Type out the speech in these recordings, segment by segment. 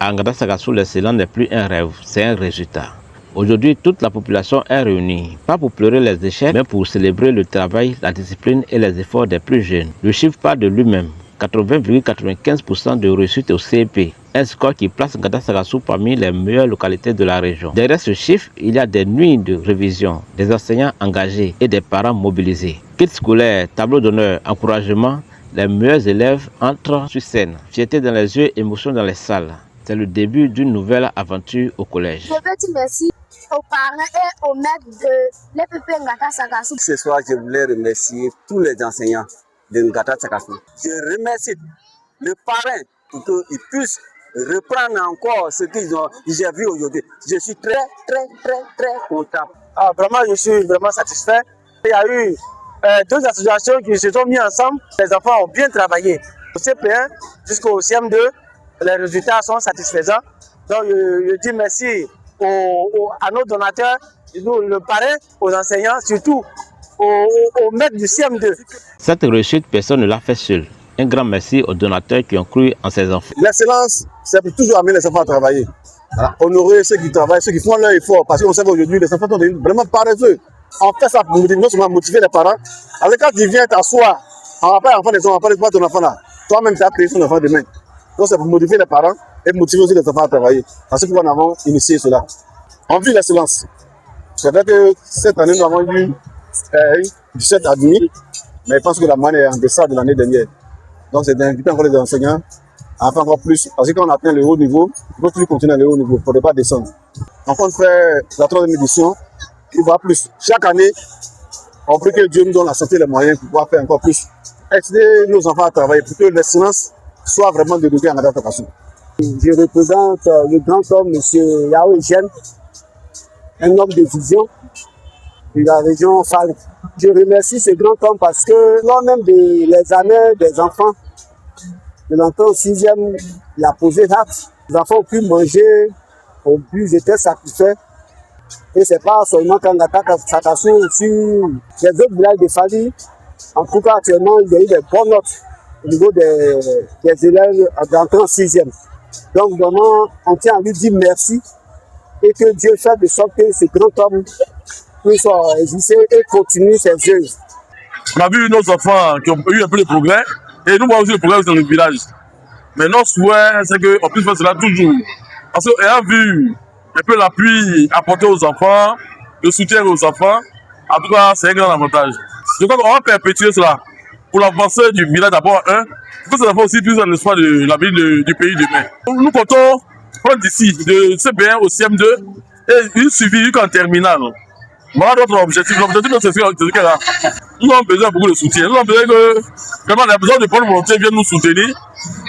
À Ngada Sagassou, l'excellence n'est plus un rêve, c'est un résultat. Aujourd'hui, toute la population est réunie, pas pour pleurer les échecs, mais pour célébrer le travail, la discipline et les efforts des plus jeunes. Le chiffre parle de lui-même, 80,95% de réussite au CEP, un score qui place Ngada Sagassou parmi les meilleures localités de la région. Derrière ce chiffre, il y a des nuits de révision, des enseignants engagés et des parents mobilisés. Kit scolaire, tableau d'honneur, encouragement, les meilleurs élèves entrent sur scène. Fierté dans les yeux, émotion dans les salles. C'est le début d'une nouvelle aventure au collège. Je veux dire merci aux parents et aux maîtres de l'EPP Ngada Sagassou. Ce soir, je voulais remercier tous les enseignants de Ngada Sagassou. Je remercie le parrain pour qu'ils puissent reprendre encore ce qu'ils ont déjà vu aujourd'hui. Je suis très content. Vraiment, je suis vraiment satisfait. Il y a eu deux associations qui se sont mises ensemble. Les enfants ont bien travaillé. Au CP1 jusqu'au CM2, les résultats sont satisfaisants. Donc, je dis merci à nos donateurs, le parrain, aux enseignants, surtout aux maîtres du CM2. Cette réussite, personne ne l'a fait seul. Un grand merci aux donateurs qui ont cru en ces enfants. L'excellence, c'est pour toujours amener les enfants à travailler. Voilà. Honorer ceux qui travaillent, ceux qui font leur effort. Parce qu'on sait qu'aujourd'hui, les enfants sont vraiment paresseux. On fait ça pour non seulement motiver les parents. Alors quand tu viens t'asseoir, on va pas enfant des enfants, on va pas ton enfant là. Toi-même, tu as créé son enfant demain. Donc c'est pour motiver les parents et motiver aussi les enfants à travailler. Parce que nous avons initié cela. On vit l'excellence. C'est vrai que cette année, nous avons eu 17 admis, mais je pense que la moyenne est en deçà de l'année dernière. Donc c'est d'inviter encore les enseignants à faire encore plus. Parce que quand on atteint le haut niveau, il faut toujours continuer à le haut niveau. Il ne faudrait pas descendre. On compte faire la 3e édition, il va plus. Chaque année, on prie que Dieu nous donne la santé et les moyens pour pouvoir faire encore plus. Aider nos enfants à travailler pour que l'excellence soit vraiment développée en Ngada Sagassou. Je représente le grand homme, M. Yao Eugène, un homme de vision de la région Falk. Je remercie ce grand homme parce que lors même des années des enfants, de l'entrée au 6e, il a posé l'acte. Les enfants ont pu manger, ont pu, ils étaient satisfaits. Et c'est pas seulement quand Ngada Sagassou, sur les autres villages de Fali. En tout cas, actuellement, il y a eu des bonnes notes au niveau des élèves d'entrée en 6e. Donc vraiment, on tient à lui dire merci et que Dieu fasse de sorte que ce grand homme puisse exister et continuer ses œuvres. On a vu nos enfants qui ont eu un peu de progrès et nous voyons aussi le progrès dans le village. Mais notre souhait, c'est qu'on puisse faire cela toujours. Parce qu'ayant vu un peu l'appui apporté aux enfants, le soutien aux enfants, en tout cas, c'est un grand avantage. Je crois qu'on va perpétuer cela pour l'avancée du village d'abord, pour que ces enfants aussi puissent avoir l'espoir de l'avenir du pays demain. Nous comptons prendre d'ici, de CP1 au CM2, et une suivi jusqu'en terminale. Voilà notre objectif. L'objectif de ce cas-là. Nous avons besoin de beaucoup de soutien. Nous avons besoin que vraiment les besoins de bonne volonté viennent nous soutenir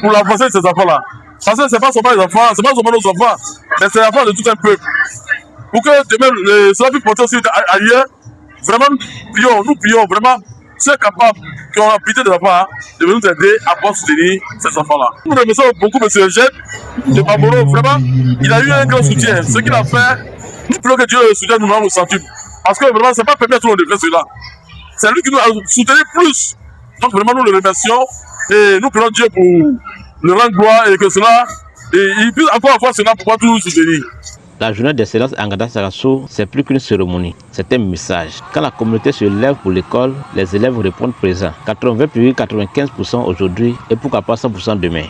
pour l'avancée de ces enfants-là. Parce que ce n'est pas seulement les enfants, ce n'est pas seulement nos enfants, mais c'est l'enfant de tout un peuple. Pour que demain, cela puisse porter aussi ailleurs, vraiment, nous prions vraiment ceux capables qui ont pitié des enfants de nous aider à pouvoir soutenir ces enfants-là. Nous remercions beaucoup M. Eugène de Baboro. Vraiment, il a eu un grand soutien. Ce qu'il a fait, nous prions que Dieu le soutienne, nous le sentons. Parce que vraiment, ce n'est pas permis à tout le monde de faire cela. C'est lui qui nous a soutenu plus. Donc vraiment, nous le remercions et nous prions Dieu pour le rendre gloire et que cela, et il puisse encore avoir cela pour pouvoir tout nous soutenir. La journée d'excellence à Ngada Sagassou, c'est plus qu'une cérémonie, c'est un message. Quand la communauté se lève pour l'école, les élèves répondent présents. 80,95% aujourd'hui et pourquoi pas 100% demain.